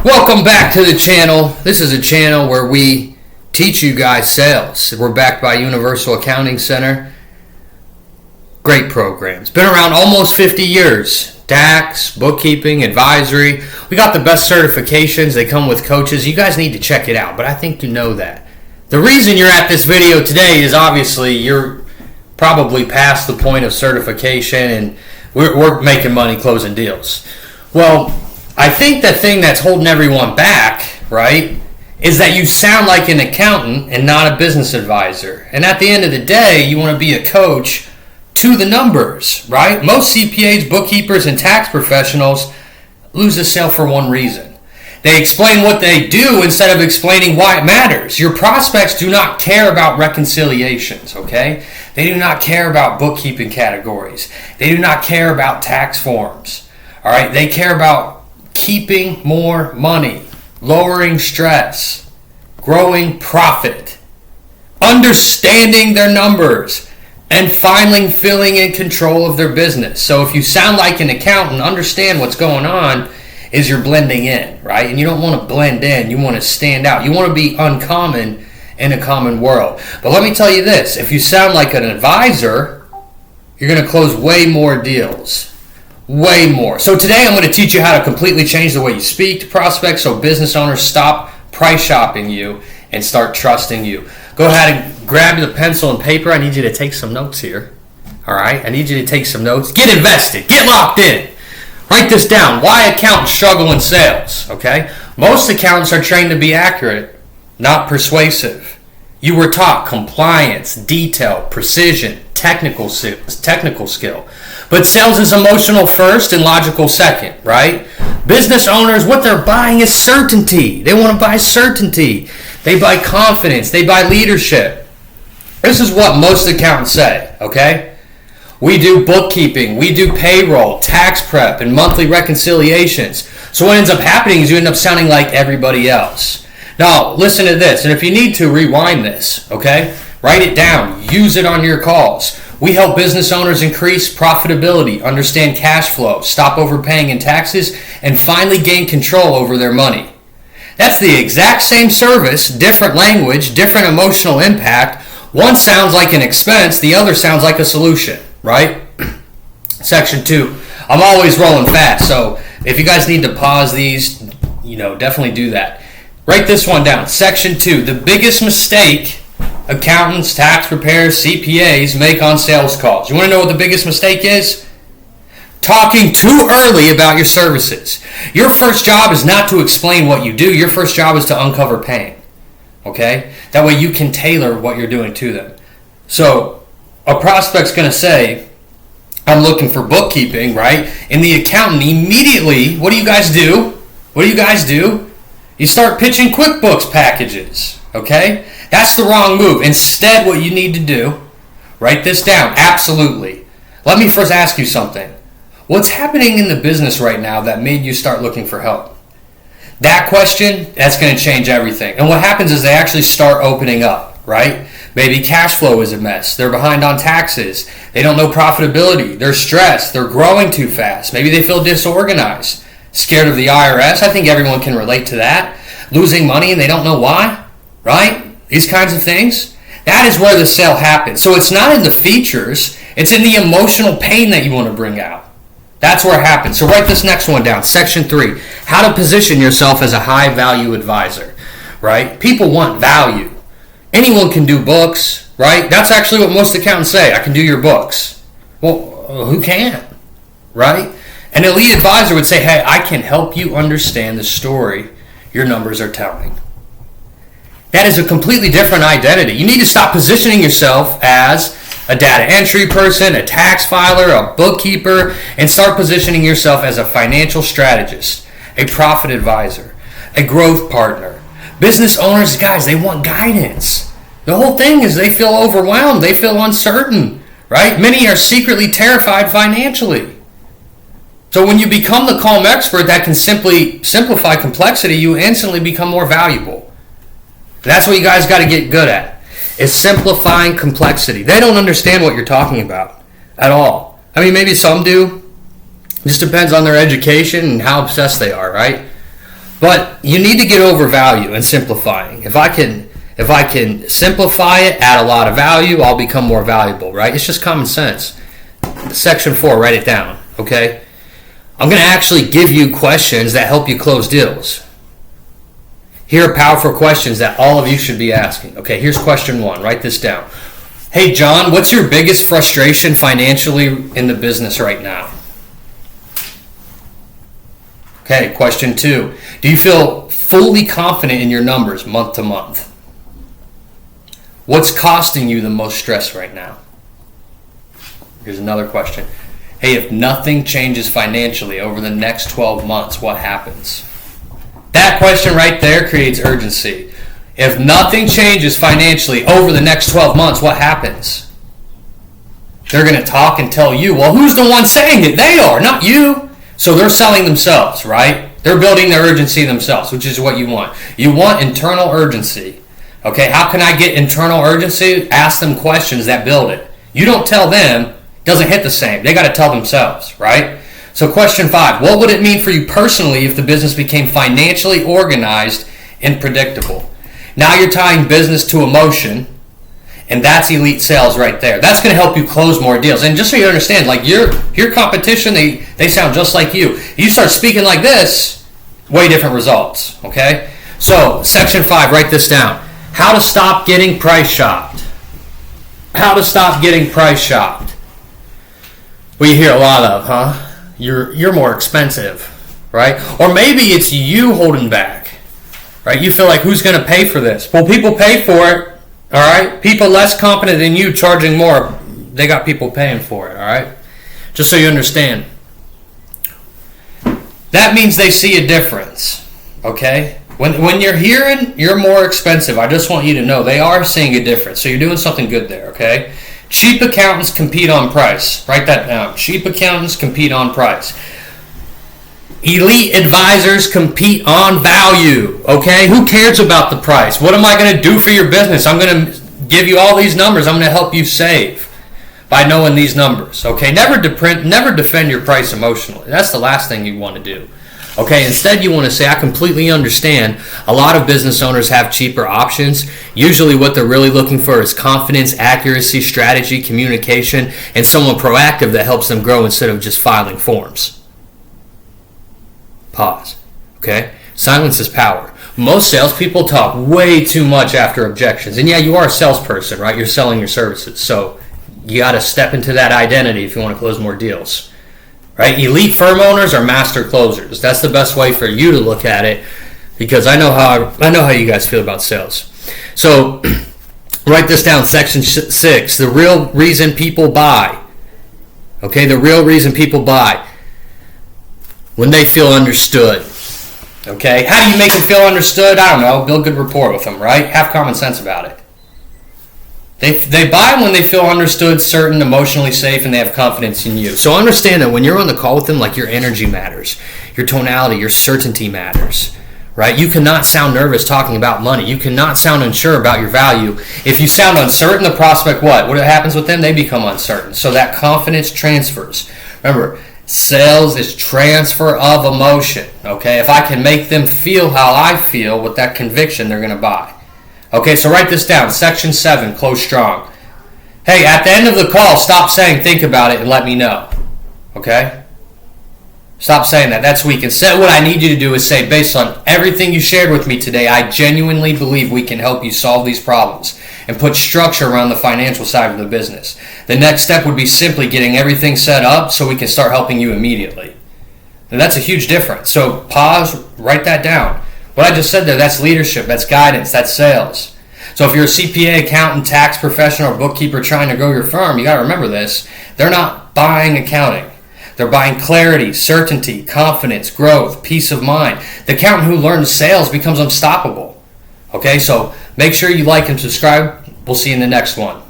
Welcome back to the channel. This is a channel where we teach you guys sales. We're backed by Universal Accounting Center. Great programs. Been around almost 50 years. Tax, bookkeeping, advisory. We got the best certifications. They come with coaches. You guys need to check it out, but I think you know that. The reason you're at this video today is obviously you're probably past the point of certification and we're making money closing deals. Well, I think the thing that's holding everyone back, right, is that you sound like an accountant and not a business advisor. And at the end of the day, you want to be a coach to the numbers, right? Most CPAs, bookkeepers, and tax professionals lose a sale for one reason. They explain what they do instead of explaining why it matters. Your prospects do not care about reconciliations, okay? They do not care about bookkeeping categories. They do not care about tax forms, all right? They care about keeping more money, lowering stress, growing profit, understanding their numbers, and finally feeling in control of their business. So if you sound like an accountant, understand what's going on is you're blending in, right? And you don't want to blend in. You want to stand out. You want to be uncommon in a common world. But let me tell you this. If you sound like an advisor, you're going to close way more deals. Way more. So today I'm going to teach you how to completely change the way you speak to prospects so business owners stop price shopping you and start trusting you. Go ahead and grab the pencil and paper. I need you to take some notes here. All right? I need you to take some notes. Get invested. Get locked in. Write this down. Why accountants struggle in sales. Okay? Most accountants are trained to be accurate, not persuasive. You were taught compliance, detail, precision, technical skill. But sales is emotional first and logical second, right? Business owners, what they're buying is certainty. They want to buy certainty. They buy confidence. They buy leadership. This is what most accountants say, okay? We do bookkeeping. We do payroll, tax prep, and monthly reconciliations. So what ends up happening is you end up sounding like everybody else. Now, listen to this, and if you need to, rewind this, okay? Write it down. Use it on your calls. We help business owners increase profitability, understand cash flow, stop overpaying in taxes, and finally gain control over their money. That's the exact same service, different language, different emotional impact. One sounds like an expense, the other sounds like a solution, right? Section 2. I'm always rolling fast, so if you guys need to pause these, definitely do that. Write this one down. Section 2. The biggest mistake accountants, tax preparers, CPAs make on sales calls. You want to know what the biggest mistake is? Talking too early about your services. Your first job is not to explain what you do. Your first job is to uncover pain. Okay? That way you can tailor what you're doing to them. So a prospect's going to say, I'm looking for bookkeeping, right? And the accountant immediately, what do you guys do? You start pitching QuickBooks packages. Okay? That's the wrong move. Instead, what you need to do, write this down. Absolutely. Let me first ask you something. What's happening in the business right now that made you start looking for help? That question, that's going to change everything. And what happens is they actually start opening up, right? Maybe cash flow is a mess. They're behind on taxes. They don't know profitability. They're stressed. They're growing too fast. Maybe they feel disorganized. Scared of the IRS. I think everyone can relate to that. Losing money and they don't know why, right? These kinds of things, that is where the sale happens. So it's not in the features, it's in the emotional pain that you want to bring out. That's where it happens. So write this next one down, Section 3. How to position yourself as a high-value advisor, right? People want value. Anyone can do books, right? That's actually what most accountants say. I can do your books. Well, who can, right? An elite advisor would say, hey, I can help you understand the story your numbers are telling. That is a completely different identity. You need to stop positioning yourself as a data entry person, a tax filer, a bookkeeper, and start positioning yourself as a financial strategist, a profit advisor, a growth partner. Business owners, guys, they want guidance. The whole thing is they feel overwhelmed. They feel uncertain, right? Many are secretly terrified financially. So when you become the calm expert that can simply simplify complexity, you instantly become more valuable. That's what you guys got to get good at, is simplifying complexity. They don't understand what you're talking about at all. I mean, maybe some do. It just depends on their education and how obsessed they are, right? But you need to get over value and simplifying. If I can simplify it, add a lot of value, I'll become more valuable, right? It's just common sense. Section 4, write it down, okay? I'm going to actually give you questions that help you close deals. Here are powerful questions that all of you should be asking. Okay, here's question 1. Write this down. Hey, John, what's your biggest frustration financially in the business right now? Okay, question 2. Do you feel fully confident in your numbers month to month? What's costing you the most stress right now? Here's another question. Hey, if nothing changes financially over the next 12 months, what happens? That question right there creates urgency. If nothing changes financially over the next 12 months, what happens? They're going to talk and tell you, well, who's the one saying it? They are, not you. So they're selling themselves, right? They're building their urgency themselves, which is what you want. You want internal urgency. Okay, how can I get internal urgency? Ask them questions that build it. You don't tell them, it doesn't hit the same. They got to tell themselves, right? So question 5, what would it mean for you personally if the business became financially organized and predictable? Now you're tying business to emotion, and that's elite sales right there. That's going to help you close more deals. And just so you understand, like your competition, they sound just like you. You start speaking like this, way different results, okay? So section 5, write this down. How to stop getting price shopped. How to stop getting price shopped. Well, you hear a lot of, huh? You're more expensive, right? Or maybe it's you holding back, right? You feel like, who's going to pay for this? Well, people pay for it, all right? People less competent than you charging more, they got people paying for it, all right? Just so you understand. That means they see a difference, okay? When you're hearing you're more expensive, I just want you to know they are seeing a difference. So you're doing something good there, okay? Cheap accountants compete on price. Write that down. Cheap accountants compete on price. Elite advisors compete on value, okay? Who cares about the price? What am I going to do for your business? I'm going to give you all these numbers. I'm going to help you save by knowing these numbers, okay? Never defend your price emotionally. That's the last thing you want to do. Okay, instead you want to say, I completely understand a lot of business owners have cheaper options. Usually what they're really looking for is confidence, accuracy, strategy, communication, and someone proactive that helps them grow instead of just filing forms. Pause. Okay? Silence is power. Most salespeople talk way too much after objections. And yeah, you are a salesperson, right? You're selling your services. So you got to step into that identity if you want to close more deals. Right? Elite firm owners are master closers. That's the best way for you to look at it, because I know how you guys feel about sales. So write this down, section 6, the real reason people buy. Okay, the real reason people buy. When they feel understood. Okay, how do you make them feel understood? I don't know, build good rapport with them, right? Have common sense about it. They buy when they feel understood, certain, emotionally safe, and they have confidence in you. So understand that when you're on the call with them, like, your energy matters, your tonality, your certainty matters, right? You cannot sound nervous talking about money. You cannot sound unsure about your value. If you sound uncertain, the prospect, what happens with them? They become uncertain. So that confidence transfers. Remember, sales is transfer of emotion, okay? If I can make them feel how I feel with that conviction, they're going to buy. Okay, so write this down. Section 7, close strong. Hey, at the end of the call, stop saying, think about it, and let me know. Okay? Stop saying that. That's weak. Instead, what I need you to do is say, based on everything you shared with me today, I genuinely believe we can help you solve these problems and put structure around the financial side of the business. The next step would be simply getting everything set up so we can start helping you immediately. And that's a huge difference. So pause, write that down. What I just said there, that's leadership, that's guidance, that's sales. So if you're a CPA, accountant, tax professional, or bookkeeper trying to grow your firm, you got to remember this. They're not buying accounting. They're buying clarity, certainty, confidence, growth, peace of mind. The accountant who learns sales becomes unstoppable. Okay, so make sure you like and subscribe. We'll see you in the next one.